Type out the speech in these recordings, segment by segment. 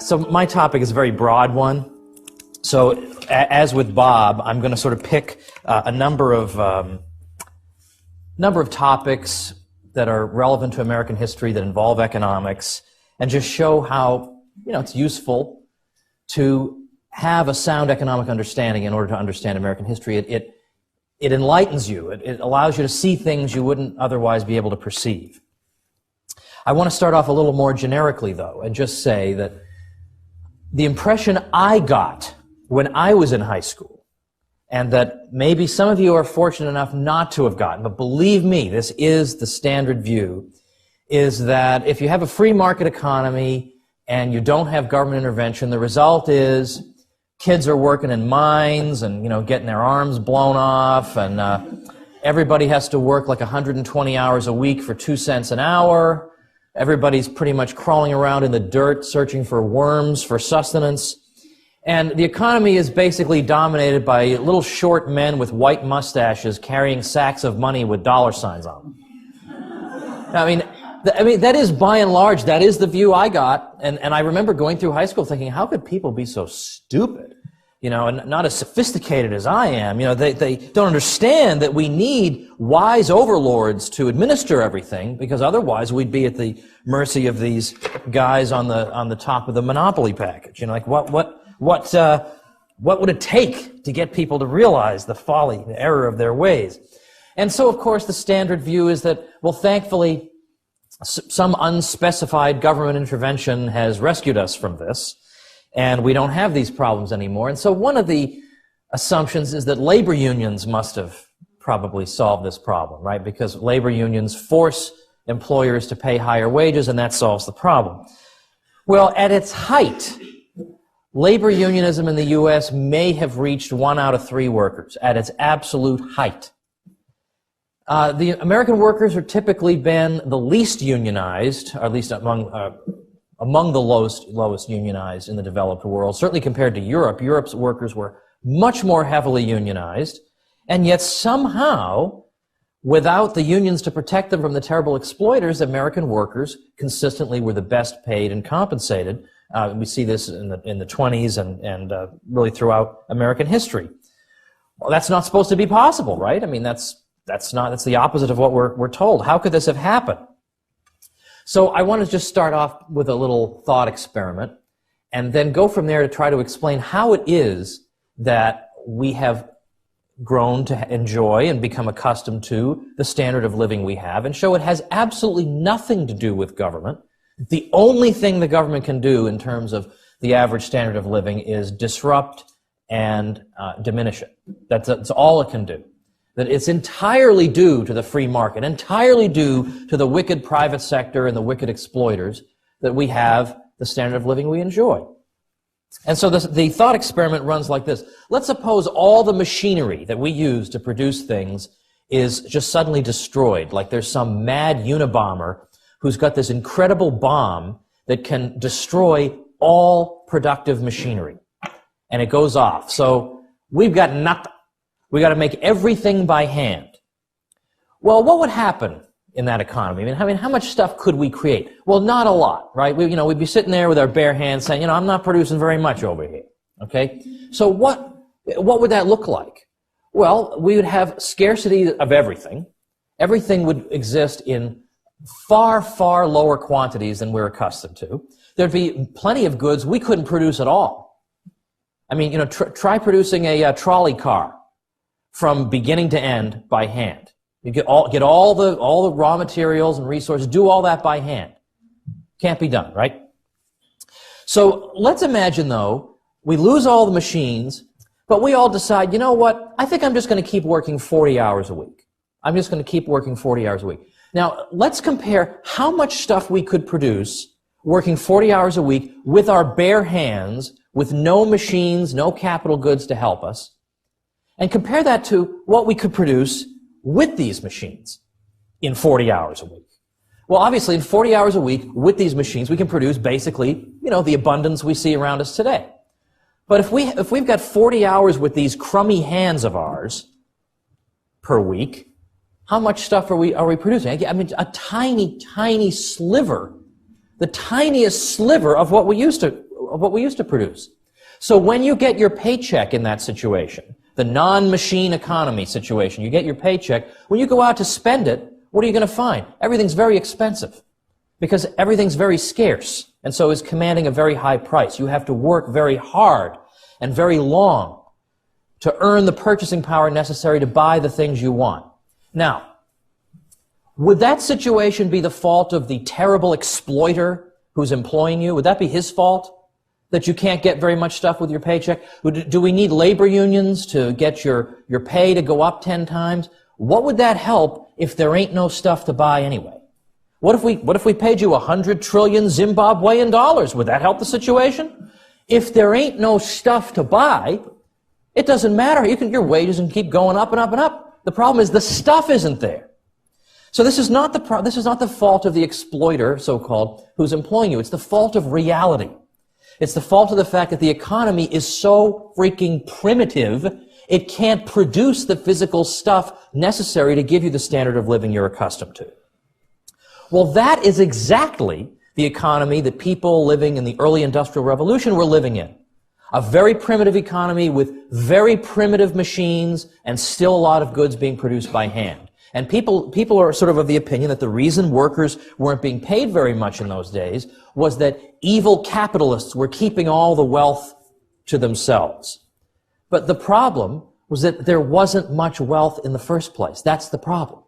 So my topic is a very broad one. So as with Bob, I'm going to sort of pick a number of topics that are relevant to American history that involve economics, and just show how it's useful to have a sound economic understanding in order to understand American history. It enlightens you. It allows you to see things you wouldn't otherwise be able to perceive. I want to start off a little more generically, though, and just say that the impression I got when I was in high school, and that maybe some of you are fortunate enough not to have gotten, but believe me, this is the standard view, is that if you have a free market economy and you don't have government intervention, the result is kids are working in mines and, getting their arms blown off, and everybody has to work like 120 hours a week for 2 cents an hour. Everybody's pretty much crawling around in the dirt searching for worms for sustenance. And the economy is basically dominated by little short men with white mustaches carrying sacks of money with dollar signs on them. I mean, that is, by and large, that is the view I got. And I remember going through high school thinking, how could people be so stupid? And not as sophisticated as I am. They don't understand that we need wise overlords to administer everything, because otherwise we'd be at the mercy of these guys on the top of the Monopoly package. What would it take to get people to realize the folly, the error of their ways? And so, of course, the standard view is that, well, thankfully, some unspecified government intervention has rescued us from this, and we don't have these problems anymore. And so one of the assumptions is that labor unions must have probably solved this problem, right? Because labor unions force employers to pay higher wages, and that solves the problem. Well, at its height, labor unionism in the U.S. may have reached 1 out of 3 workers at its absolute height. The American workers have typically been the least unionized, or at least among the lowest unionized in the developed world, certainly compared to Europe. Europe's workers were much more heavily unionized, and yet somehow, without the unions to protect them from the terrible exploiters, American workers consistently were the best paid and compensated. We see this in the 20s and really throughout American history. Well, that's not supposed to be possible, right? I mean, that's the opposite of what we're told. How could this have happened? So I want to just start off with a little thought experiment, and then go from there to try to explain how it is that we have grown to enjoy and become accustomed to the standard of living we have, and show it has absolutely nothing to do with government. The only thing the government can do in terms of the average standard of living is disrupt and diminish it. That's all it can do. That it's entirely due to the free market, entirely due to the wicked private sector and the wicked exploiters that we have the standard of living we enjoy. And so the thought experiment runs like this. Let's suppose all the machinery that we use to produce things is just suddenly destroyed, like there's some mad Unabomber who's got this incredible bomb that can destroy all productive machinery. And it goes off. So we've got nothing. We got to make everything by hand. Well, what would happen in that economy? I mean, how much stuff could we create? Well, not a lot, right? We'd be sitting there with our bare hands saying, I'm not producing very much over here. Okay? So what would that look like? Well, we would have scarcity of everything. Everything would exist in far, far lower quantities than we're accustomed to. There'd be plenty of goods we couldn't produce at all. I mean, try producing a trolley car from beginning to end by hand. You get all the raw materials and resources, do all that by hand. Can't be done, right? So let's imagine, though, we lose all the machines, but we all decide, you know what, I think I'm just going to keep working 40 hours a week. I'm just going to keep working 40 hours a week. Now, let's compare how much stuff we could produce working 40 hours a week with our bare hands, with no machines, no capital goods to help us, and compare that to what we could produce with these machines in 40 hours a week. Well, obviously, in 40 hours a week with these machines, we can produce basically, the abundance we see around us today. But if we've got 40 hours with these crummy hands of ours per week, how much stuff are we producing? I mean, a tiny, tiny sliver, the tiniest sliver of what we used of what we used to produce. So when you get your paycheck in that situation, the non-machine economy situation, you get your paycheck, when you go out to spend it, what are you going to find? Everything's very expensive because everything's very scarce and so is commanding a very high price. You have to work very hard and very long to earn the purchasing power necessary to buy the things you want. Now, would that situation be the fault of the terrible exploiter who's employing you? Would that be his fault? That you can't get very much stuff with your paycheck? Do we need labor unions to get your pay to go up 10 times? What would that help if there ain't no stuff to buy anyway? What if we paid you 100 trillion Zimbabwean dollars? Would that help the situation? If there ain't no stuff to buy, it doesn't matter. Your wages can keep going up and up and up. The problem is the stuff isn't there. So this is not the fault of the exploiter, so-called, who's employing you. It's the fault of reality. It's the fault of the fact that the economy is so freaking primitive, it can't produce the physical stuff necessary to give you the standard of living you're accustomed to. Well, that is exactly the economy that people living in the early Industrial Revolution were living in. A very primitive economy with very primitive machines and still a lot of goods being produced by hand. And people are sort of the opinion that the reason workers weren't being paid very much in those days was that evil capitalists were keeping all the wealth to themselves. But the problem was that there wasn't much wealth in the first place. That's the problem.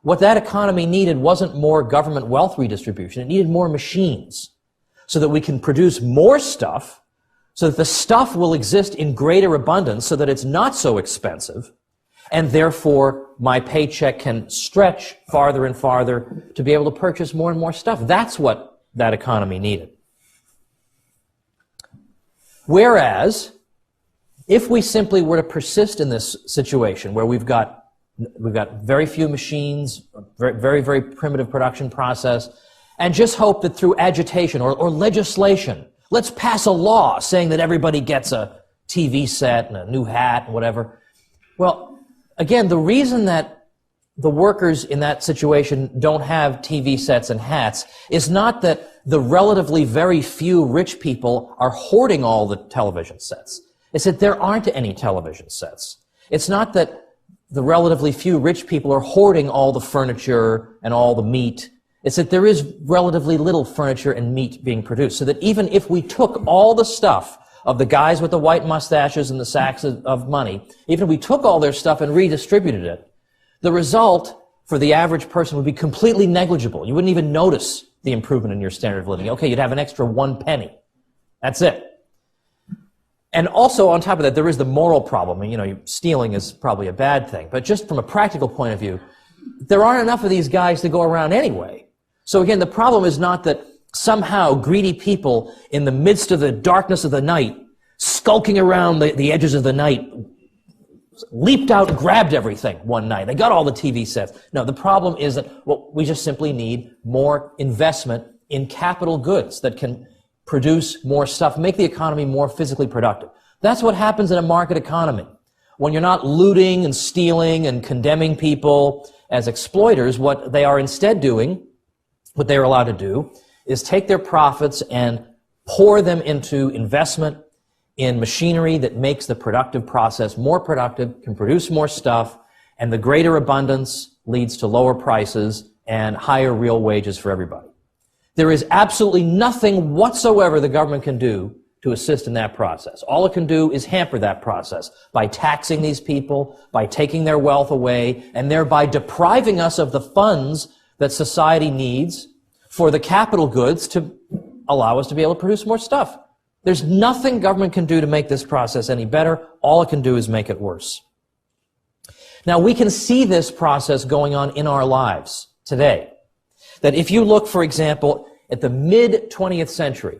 What that economy needed wasn't more government wealth redistribution. It needed more machines so that we can produce more stuff, so that the stuff will exist in greater abundance so that it's not so expensive, and therefore my paycheck can stretch farther and farther to be able to purchase more and more stuff. That's what that economy needed. Whereas, if we simply were to persist in this situation where we've got very few machines, very, very primitive production process, and just hope that through agitation or legislation, let's pass a law saying that everybody gets a TV set and a new hat and whatever. Well, again, the reason that the workers in that situation don't have TV sets and hats is not that the relatively very few rich people are hoarding all the television sets. It's that there aren't any television sets. It's not that the relatively few rich people are hoarding all the furniture and all the meat. It's that there is relatively little furniture and meat being produced. So that even if we took all the stuff of the guys with the white mustaches and the sacks of money, even if we took all their stuff and redistributed it, the result for the average person would be completely negligible. You wouldn't even notice the improvement in your standard of living. Okay, you'd have an extra 1 penny. That's it. And also, on top of that, there is the moral problem. Stealing is probably a bad thing. But just from a practical point of view, there aren't enough of these guys to go around anyway. So again, the problem is not that somehow greedy people in the midst of the darkness of the night, skulking around the edges of the night, leaped out and grabbed everything one night. They got all the TV sets. No, the problem is that we just simply need more investment in capital goods that can produce more stuff, make the economy more physically productive. That's what happens in a market economy. When you're not looting and stealing and condemning people as exploiters, what they are instead doing, what they are allowed to do, is take their profits and pour them into investment in machinery that makes the productive process more productive, can produce more stuff, and the greater abundance leads to lower prices and higher real wages for everybody. There is absolutely nothing whatsoever the government can do to assist in that process. All it can do is hamper that process by taxing these people, by taking their wealth away, and thereby depriving us of the funds that society needs for the capital goods to allow us to be able to produce more stuff. There's nothing government can do to make this process any better. All it can do is make it worse. Now, we can see this process going on in our lives today. That if you look, for example, at the mid-20th century,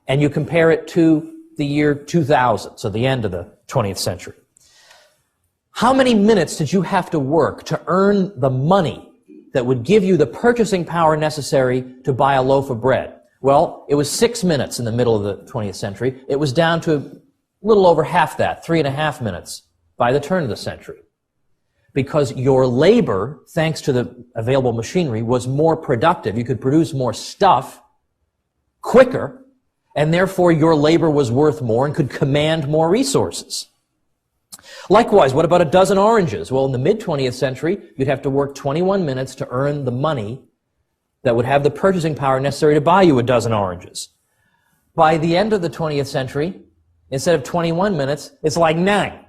and you compare it to the year 2000, so the end of the 20th century, how many minutes did you have to work to earn the money that would give you the purchasing power necessary to buy a loaf of bread? Well, it was 6 minutes in the middle of the 20th century. It was down to a little over half that, 3.5 minutes, by the turn of the century. Because your labor, thanks to the available machinery, was more productive. You could produce more stuff quicker, and therefore your labor was worth more and could command more resources. Likewise, what about a dozen oranges? Well, in the mid-20th century, you'd have to work 21 minutes to earn the money that would have the purchasing power necessary to buy you a dozen oranges. By the end of the 20th century, instead of 21 minutes, it's like 9.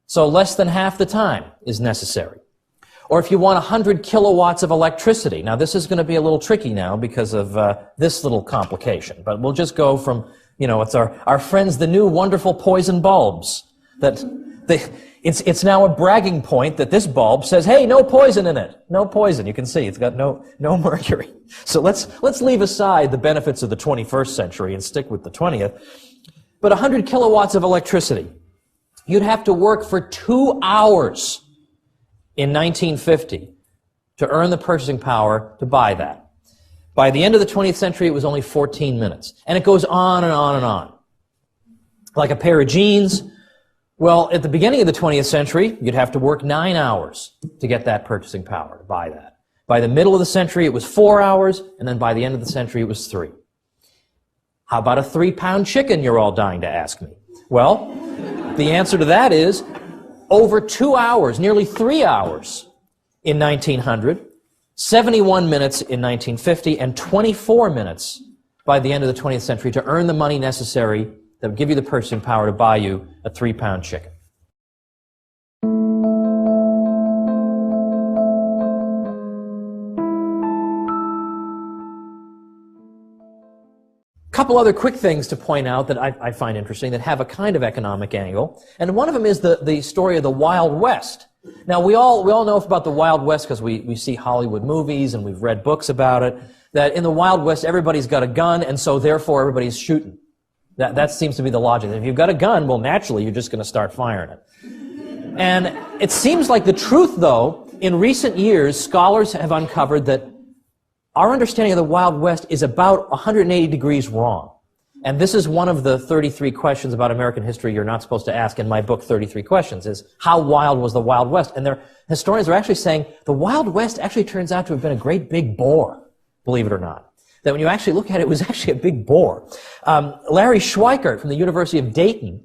So less than half the time is necessary. Or if you want 100 kilowatts of electricity. Now, this is going to be a little tricky now because of this little complication. But we'll just go from, it's our friends, the new wonderful poison bulbs. It's now a bragging point that this bulb says, hey, no poison in it. No poison. You can see it's got no mercury. So let's leave aside the benefits of the 21st century and stick with the 20th. But 100 kilowatts of electricity. You'd have to work for 2 hours in 1950 to earn the purchasing power to buy that. By the end of the 20th century, it was only 14 minutes. And it goes on and on and on. Like a pair of jeans, well, at the beginning of the 20th century, you'd have to work 9 hours to get that purchasing power, to buy that. By the middle of the century, it was 4 hours, and then by the end of the century, it was 3. How about a 3-pound chicken, you're all dying to ask me? Well, the answer to that is over 2 hours, nearly 3 hours in 1900, 71 minutes in 1950, and 24 minutes by the end of the 20th century to earn the money necessary that would give you the purchasing power to buy you a 3-pound chicken. A couple other quick things to point out that I find interesting that have a kind of economic angle. And one of them is the story of the Wild West. Now, we all know about the Wild West because we see Hollywood movies and we've read books about it, that in the Wild West everybody's got a gun and so therefore everybody's shooting. That seems to be the logic. If you've got a gun, well, naturally, you're just going to start firing it. And it seems like the truth, though, in recent years, scholars have uncovered that our understanding of the Wild West is about 180 degrees wrong. And this is one of the 33 questions about American history you're not supposed to ask in my book, 33 Questions, is how wild was the Wild West? And historians are actually saying the Wild West actually turns out to have been a great big bore, believe it or not. That when you actually look at it, it was actually a big bore. Larry Schweikart from the University of Dayton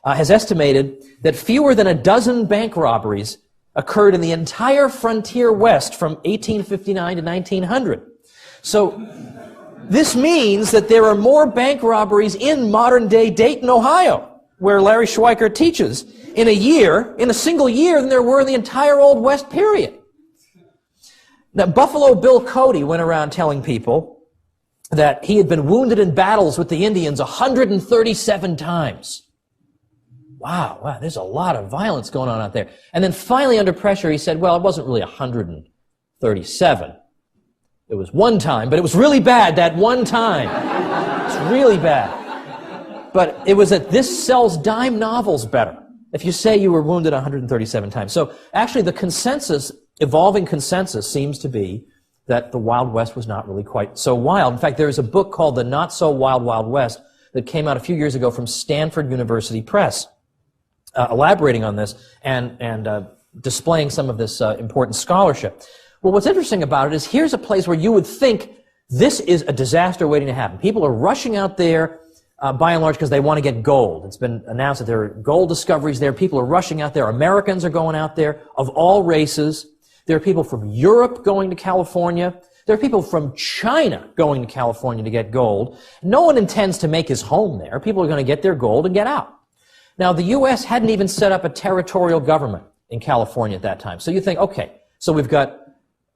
has estimated that fewer than a dozen bank robberies occurred in the entire frontier west from 1859 to 1900. So this means that there are more bank robberies in modern-day Dayton, Ohio, where Larry Schweikart teaches, in a single year, than there were in the entire Old West period. Now, Buffalo Bill Cody went around telling people that he had been wounded in battles with the Indians 137 times. Wow, there's a lot of violence going on out there. And then finally, under pressure, he said, well, it wasn't really 137. It was one time, but it was really bad that one time. It's really bad. But it was that this sells dime novels better if you say you were wounded 137 times. So actually the evolving consensus seems to be that the Wild West was not really quite so wild. In fact, there's a book called The Not So Wild Wild West that came out a few years ago from Stanford University Press, elaborating on this and displaying some of this important scholarship. Well, what's interesting about it is here's a place where you would think this is a disaster waiting to happen. People are rushing out there, by and large, because they want to get gold. It's been announced that there are gold discoveries there. People are rushing out there. Americans are going out there of all races. There are people from Europe going to California. There are people from China going to California to get gold. No one intends to make his home there. People are going to get their gold and get out. Now, the U.S. hadn't even set up a territorial government in California at that time. So you think, okay, so we've got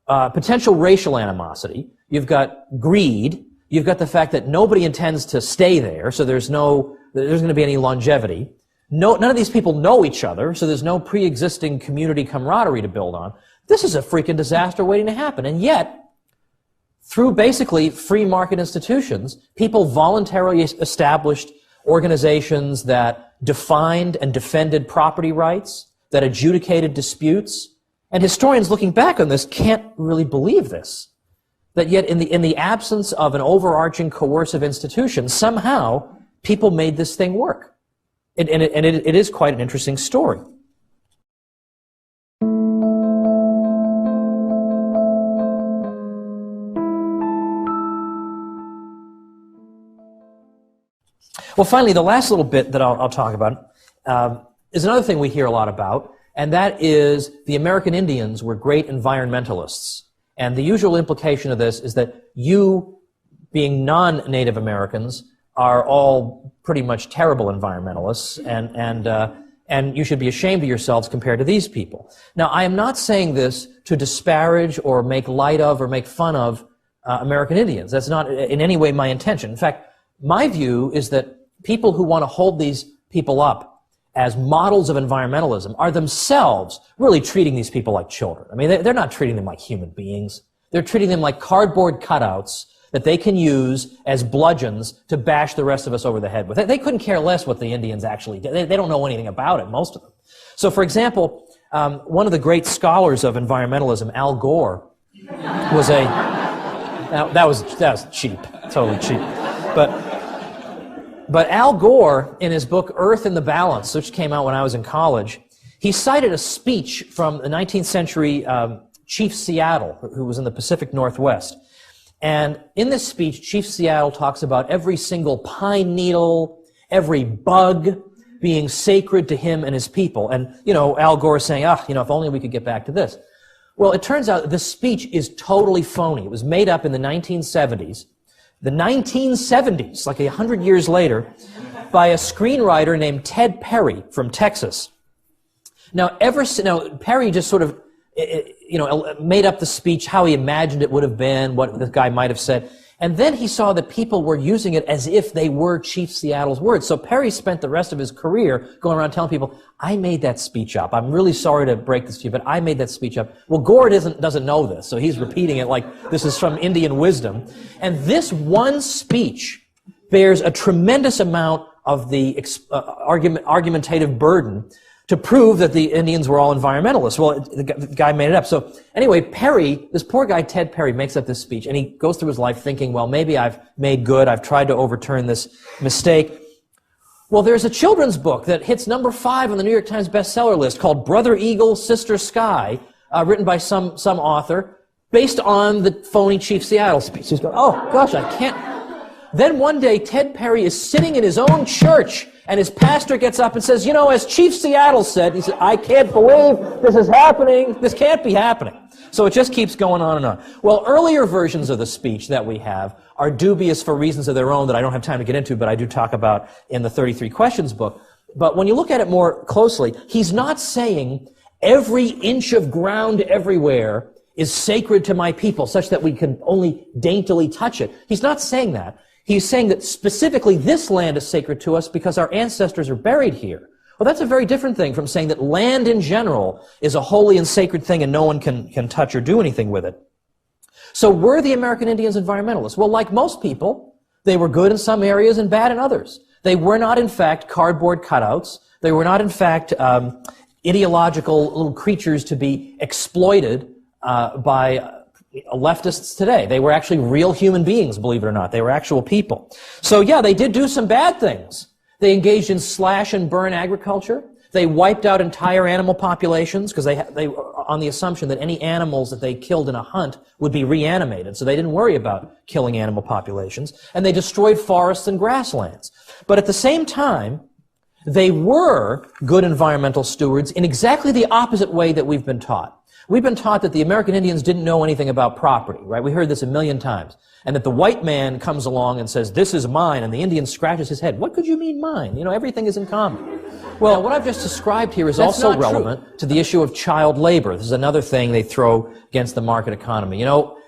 potential racial animosity. You've got greed. You've got the fact that nobody intends to stay there, so there's going to be any longevity. None of these people know each other, so there's no pre-existing community camaraderie to build on. This is a freaking disaster waiting to happen. And yet, through basically free market institutions, people voluntarily established organizations that defined and defended property rights, that adjudicated disputes. And historians looking back on this can't really believe this. That yet in the absence of an overarching coercive institution, somehow people made this thing work. And it is quite an interesting story. Well, finally, the last little bit that I'll talk about is another thing we hear a lot about, and that is the American Indians were great environmentalists. And the usual implication of this is that you, being non-Native Americans, are all pretty much terrible environmentalists, and you should be ashamed of yourselves compared to these people. Now, I am not saying this to disparage or make light of or make fun of American Indians. That's not in any way my intention. In fact, my view is that people who want to hold these people up as models of environmentalism are themselves really treating these people like children. I mean, they're not treating them like human beings. They're treating them like cardboard cutouts that they can use as bludgeons to bash the rest of us over the head with. They couldn't care less what the Indians actually did. They don't know anything about it, most of them. So, for example, one of the great scholars of environmentalism, Al Gore, was a... Now, that was cheap, totally cheap. But Al Gore, in his book Earth in the Balance, which came out when I was in college, he cited a speech from the 19th century Chief Seattle, who was in the Pacific Northwest. And in this speech, Chief Seattle talks about every single pine needle, every bug being sacred to him and his people. And, Al Gore is saying, if only we could get back to this. Well, it turns out this speech is totally phony. It was made up in the 1970s. The 1970s, like 100 years later, by a screenwriter named Ted Perry from Texas. Now, Perry just sort of, made up the speech, how he imagined it would have been, what this guy might have said. And then he saw that people were using it as if they were Chief Seattle's words. So Perry spent the rest of his career going around telling people, I made that speech up. I'm really sorry to break this to you, but I made that speech up. Well, Gore doesn't know this, so he's repeating it like this is from Indian wisdom. And this one speech bears a tremendous amount of the argumentative burden to prove that the Indians were all environmentalists. Well, the guy made it up. So anyway, Perry, this poor guy Ted Perry, makes up this speech, and he goes through his life thinking, well, maybe I've made good, I've tried to overturn this mistake. Well, there's a children's book that hits number 5 on the New York Times bestseller list called Brother Eagle, Sister Sky, written by some author, based on the phony Chief Seattle speech. He's going, oh, gosh, I can't. Then one day, Ted Perry is sitting in his own church, and his pastor gets up and says, as Chief Seattle said, he said, I can't believe this is happening. This can't be happening. So it just keeps going on and on. Well, earlier versions of the speech that we have are dubious for reasons of their own that I don't have time to get into, but I do talk about in the 33 Questions book. But when you look at it more closely, he's not saying every inch of ground everywhere is sacred to my people, such that we can only daintily touch it. He's not saying that. He's saying that specifically this land is sacred to us because our ancestors are buried here. Well, that's a very different thing from saying that land in general is a holy and sacred thing and no one can touch or do anything with it. So were the American Indians environmentalists? Well, like most people, they were good in some areas and bad in others. They were not, in fact, cardboard cutouts. They were not, in fact, ideological little creatures to be exploited by leftists today. They were actually real human beings, believe it or not. They were actual people. So yeah, they did do some bad things. They engaged in slash and burn agriculture. They wiped out entire animal populations because they were on the assumption that any animals that they killed in a hunt would be reanimated. So they didn't worry about killing animal populations. And they destroyed forests and grasslands. But at the same time, they were good environmental stewards in exactly the opposite way that we've been taught. We've been taught that the American Indians didn't know anything about property, right? We heard this a million times. And that the white man comes along and says, this is mine, and the Indian scratches his head. What could you mean mine? Everything is in common. Well, what I've just described here is also relevant to the issue of child labor. This is another thing they throw against the market economy.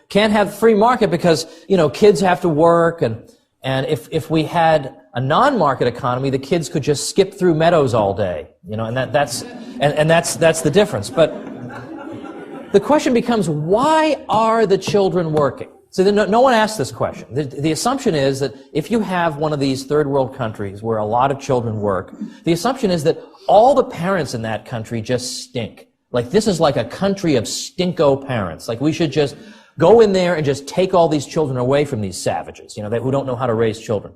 Can't have free market because, kids have to work, and if we had a non-market economy, the kids could just skip through meadows all day, and that's the difference. But the question becomes, why are the children working? So no one asks this question. The assumption is that if you have one of these third world countries where a lot of children work, the assumption is that all the parents in that country just stink. Like this is like a country of stinko parents. Like we should just go in there and just take all these children away from these savages, who don't know how to raise children.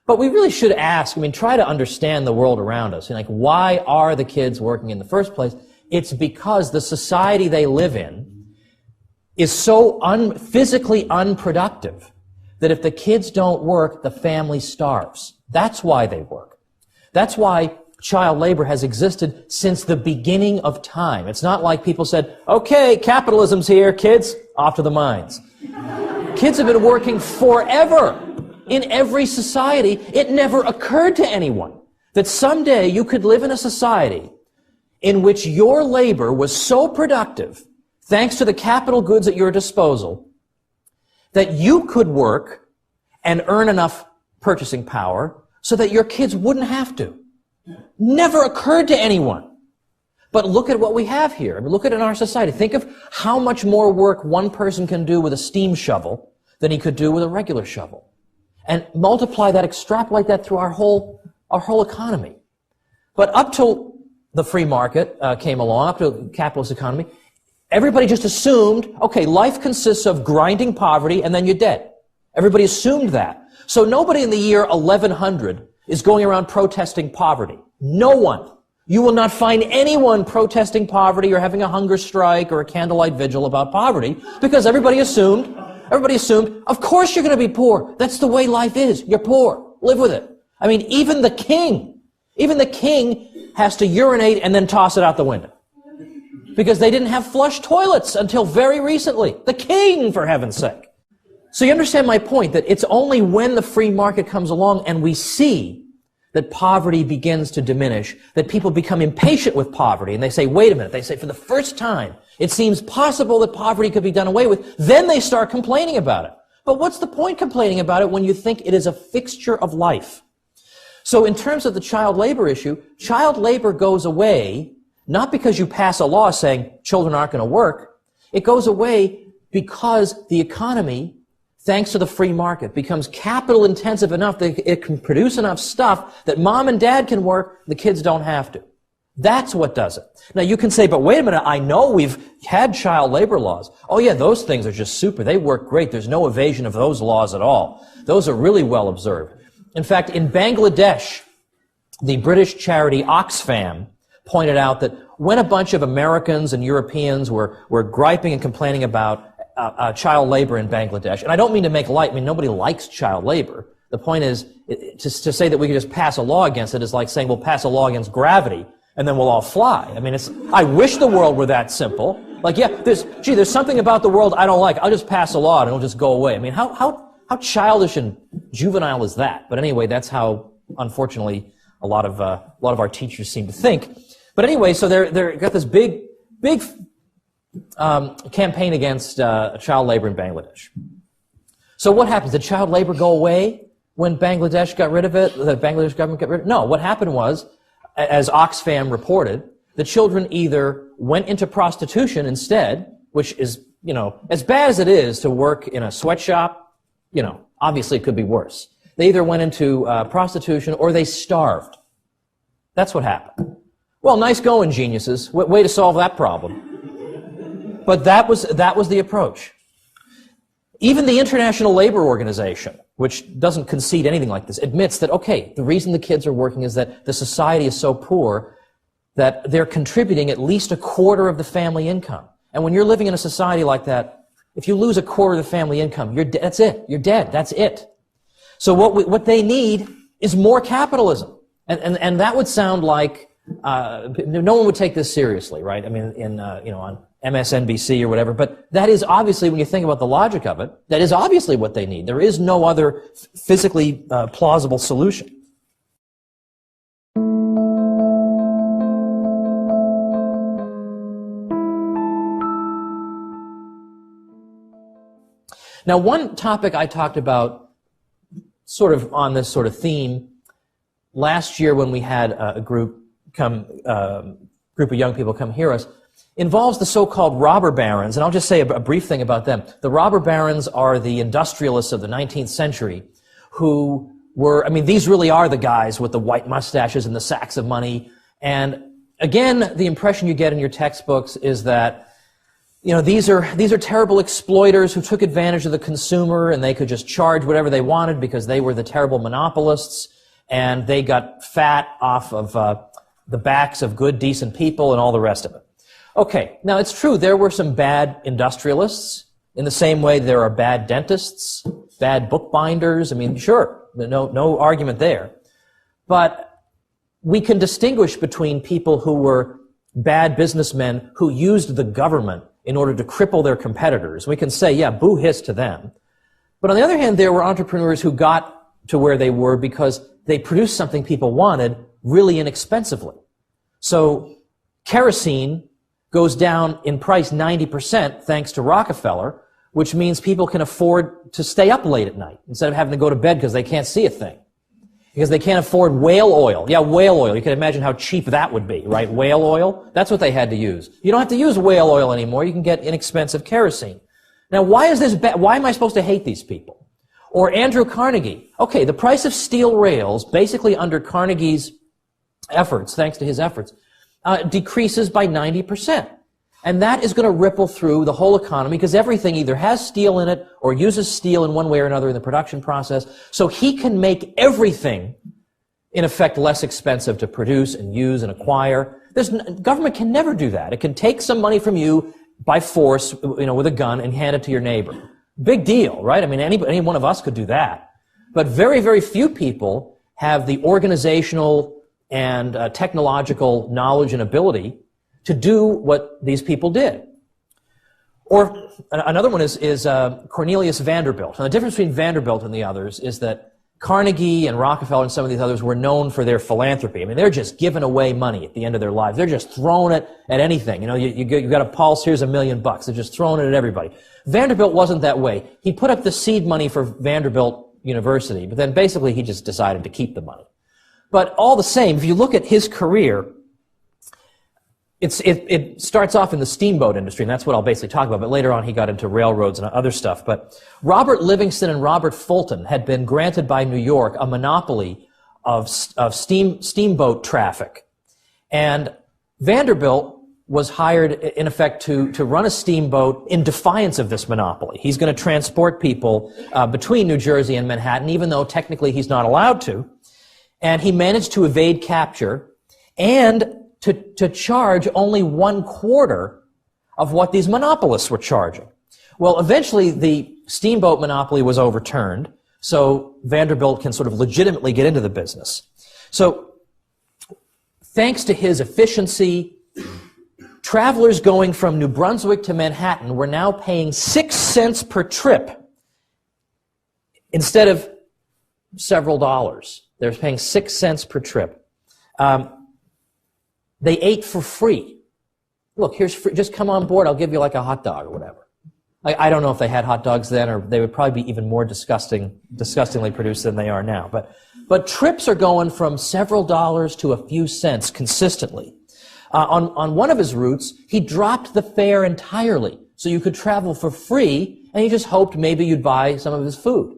But we really should ask, try to understand the world around us. Why are the kids working in the first place? It's because the society they live in is so physically unproductive that if the kids don't work, the family starves. That's why they work. That's why child labor has existed since the beginning of time. It's not like people said, okay, capitalism's here, kids, off to the mines. Kids have been working forever in every society. It never occurred to anyone that someday you could live in a society in which your labor was so productive, thanks to the capital goods at your disposal, that you could work and earn enough purchasing power so that your kids wouldn't have to. Never occurred to anyone. But look at what we have here. I mean, look at it in our society. Think of how much more work one person can do with a steam shovel than he could do with a regular shovel. And multiply that, extrapolate that through our whole economy. But up till the free market came along, up to the capitalist economy, everybody just assumed, okay, life consists of grinding poverty and then you're dead. Everybody assumed that. So nobody in the year 1100 is going around protesting poverty. No one. You will not find anyone protesting poverty or having a hunger strike or a candlelight vigil about poverty because everybody assumed, of course you're going to be poor. That's the way life is. You're poor. Live with it. I mean, even the king has to urinate and then toss it out the window. Because they didn't have flush toilets until very recently. The king, for heaven's sake. So you understand my point, that it's only when the free market comes along and we see that poverty begins to diminish, that people become impatient with poverty, and they say, wait a minute, they say, for the first time, it seems possible that poverty could be done away with. Then they start complaining about it. But what's the point complaining about it when you think it is a fixture of life? So in terms of the child labor issue, child labor goes away not because you pass a law saying children aren't going to work. It goes away because the economy, thanks to the free market, becomes capital intensive enough that it can produce enough stuff that mom and dad can work, the kids don't have to. That's what does it. Now you can say, but wait a minute, I know we've had child labor laws. Oh yeah, those things are just super. They work great. There's no evasion of those laws at all. Those are really well observed. In fact, in Bangladesh, the British charity Oxfam pointed out that when a bunch of Americans and Europeans were griping and complaining about child labor in Bangladesh, and I don't mean to make light, I mean, nobody likes child labor. The point is, to say that we can just pass a law against it is like saying we'll pass a law against gravity and then we'll all fly. I mean, I wish the world were that simple. Like, yeah, there's something about the world I don't like. I'll just pass a law and it'll just go away. I mean, how childish and juvenile is that? But anyway, that's how, unfortunately, a lot of our teachers seem to think. But anyway, so they're got this big campaign against child labor in Bangladesh. So what happens? Did child labor go away when Bangladesh got rid of it? The Bangladesh government got rid of it? No. What happened was, as Oxfam reported, the children either went into prostitution instead, which is, as bad as it is to work in a sweatshop, obviously it could be worse. They either went into prostitution or they starved. That's what happened. Well, nice going, geniuses. Way to solve that problem. But that was the approach. Even the International Labor Organization, which doesn't concede anything like this, admits that, okay, the reason the kids are working is that the society is so poor that they're contributing at least a quarter of the family income. And when you're living in a society like that, if you lose a quarter of the family income, that's it. You're dead. That's it. So what they need is more capitalism. And that would sound like no one would take this seriously, right? I mean, on MSNBC or whatever. But that is obviously, when you think about the logic of it, that is obviously what they need. There is no other physically plausible solution. Now, one topic I talked about sort of on this sort of theme last year when we had a group of young people come hear us, involves the so-called robber barons, and I'll just say a brief thing about them. The robber barons are the industrialists of the 19th century who were, these really are the guys with the white mustaches and the sacks of money. And again, the impression you get in your textbooks is that, these are terrible exploiters who took advantage of the consumer and they could just charge whatever they wanted because they were the terrible monopolists and they got fat off of the backs of good, decent people and all the rest of it. Okay, now it's true there were some bad industrialists. In the same way there are bad dentists, bad bookbinders. I mean, sure, no argument there. But we can distinguish between people who were bad businessmen who used the government in order to cripple their competitors. We can say, yeah, boo hiss to them. But on the other hand, there were entrepreneurs who got to where they were because they produced something people wanted really inexpensively. So kerosene goes down in price 90% thanks to Rockefeller, which means people can afford to stay up late at night instead of having to go to bed because they can't see a thing. Because they can't afford whale oil. Yeah, whale oil. You can imagine how cheap that would be, right? Whale oil, that's what they had to use. You don't have to use whale oil anymore. You can get inexpensive kerosene. Now, why is this bad? Why am I supposed to hate these people? Or Andrew Carnegie. Okay, the price of steel rails, basically under Carnegie's efforts, thanks to his efforts, decreases by 90%. And that is going to ripple through the whole economy because everything either has steel in it or uses steel in one way or another in the production process. So he can make everything, in effect, less expensive to produce and use and acquire. Government can never do that. It can take some money from you by force, with a gun and hand it to your neighbor. Big deal, right? I mean, any one of us could do that. But very, very few people have the organizational and technological knowledge and ability to do what these people did. Or another one is Cornelius Vanderbilt. Now, the difference between Vanderbilt and the others is that Carnegie and Rockefeller and some of these others were known for their philanthropy. I mean, they're just giving away money at the end of their lives. They're just throwing it at anything. You got a pulse, here's $1 million. They're just throwing it at everybody. Vanderbilt wasn't that way. He put up the seed money for Vanderbilt University, but then basically he just decided to keep the money. But all the same, if you look at his career, it starts off in the steamboat industry, and that's what I'll basically talk about, but later on he got into railroads and other stuff. But Robert Livingston and Robert Fulton had been granted by New York a monopoly of steamboat traffic. And Vanderbilt was hired, in effect, to run a steamboat in defiance of this monopoly. He's going to transport people between New Jersey and Manhattan, even though technically he's not allowed to. And he managed to evade capture and to charge only 1/4 of what these monopolists were charging. Well, eventually the steamboat monopoly was overturned, so Vanderbilt can sort of legitimately get into the business. So, thanks to his efficiency, travelers going from New Brunswick to Manhattan were now paying 6 cents per trip instead of several dollars. They're paying 6 cents per trip. They ate for free. Look, here's free. Just come on board. I'll give you like a hot dog or whatever. I don't know if they had hot dogs then, or they would probably be even more disgustingly produced than they are now. But trips are going from several dollars to a few cents consistently. On one of his routes, he dropped the fare entirely, so you could travel for free, and he just hoped maybe you'd buy some of his food.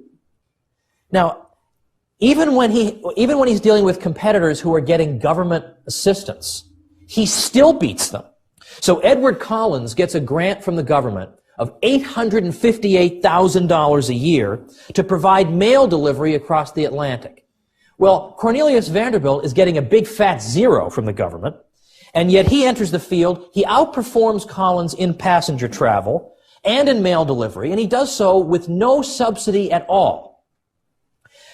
Now, even when he's dealing with competitors who are getting government assistance, he still beats them. So Edward Collins gets a grant from the government of $858,000 a year to provide mail delivery across the Atlantic. Well, Cornelius Vanderbilt is getting a big fat zero from the government, and yet he enters the field. He outperforms Collins in passenger travel and in mail delivery, and he does so with no subsidy at all.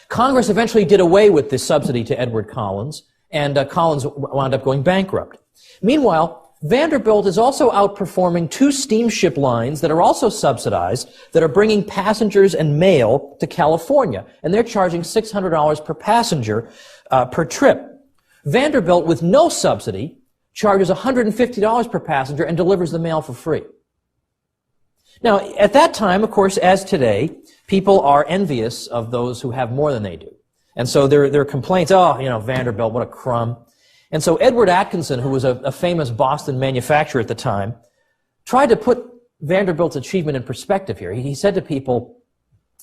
Congress eventually did away with this subsidy to Edward Collins, and Collins wound up going bankrupt. Meanwhile, Vanderbilt is also outperforming 2 steamship lines that are also subsidized, that are bringing passengers and mail to California, and they're charging $600 per passenger per trip. Vanderbilt, with no subsidy, charges $150 per passenger and delivers the mail for free. Now, at that time, of course, as today, people are envious of those who have more than they do. And so there are complaints, Vanderbilt, what a crumb. And so Edward Atkinson, who was a famous Boston manufacturer at the time, tried to put Vanderbilt's achievement in perspective here. He said to people,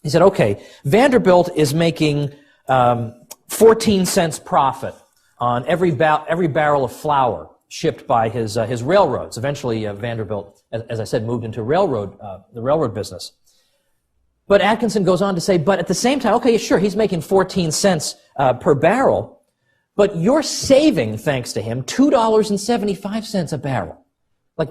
he said, okay, Vanderbilt is making 14 cents profit on every barrel of flour shipped by his railroads. Eventually, Vanderbilt, as I said, moved into the railroad business. But Atkinson goes on to say, but at the same time, okay, sure, he's making 14 cents per barrel, but you're saving, thanks to him, $2.75 a barrel. Like,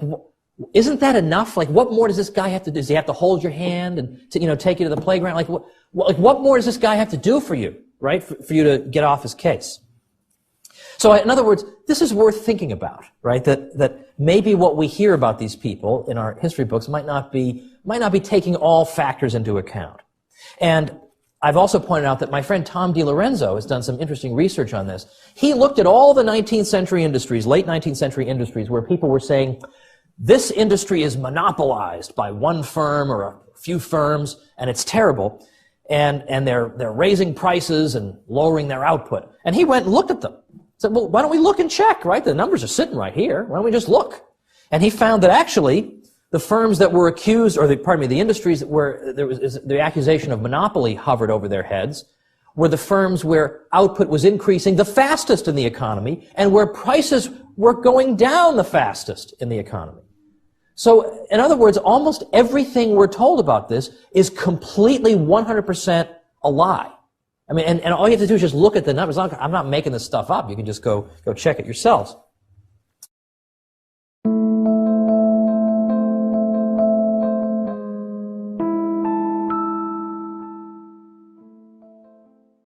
isn't that enough? Like, what more does this guy have to do? Does he have to hold your hand and take you to the playground? Like, what more does this guy have to do for you, right? For you to get off his case. So, in other words, this is worth thinking about, right? That maybe what we hear about these people in our history books might not be taking all factors into account. And I've also pointed out that my friend Tom DiLorenzo has done some interesting research on this. He looked at all the 19th century industries, late 19th century industries, where people were saying, this industry is monopolized by one firm or a few firms, and it's terrible, and they're raising prices and lowering their output. And he went and looked at them. Said, well, why don't we look and check, right? The numbers are sitting right here. Why don't we just look? And he found that actually the firms that were accused, or the industries where the accusation of monopoly hovered over their heads, were the firms where output was increasing the fastest in the economy and where prices were going down the fastest in the economy. So, in other words, almost everything we're told about this is completely 100% a lie. I mean, and all you have to do is just look at the numbers. I'm not making this stuff up. You can just go check it yourselves.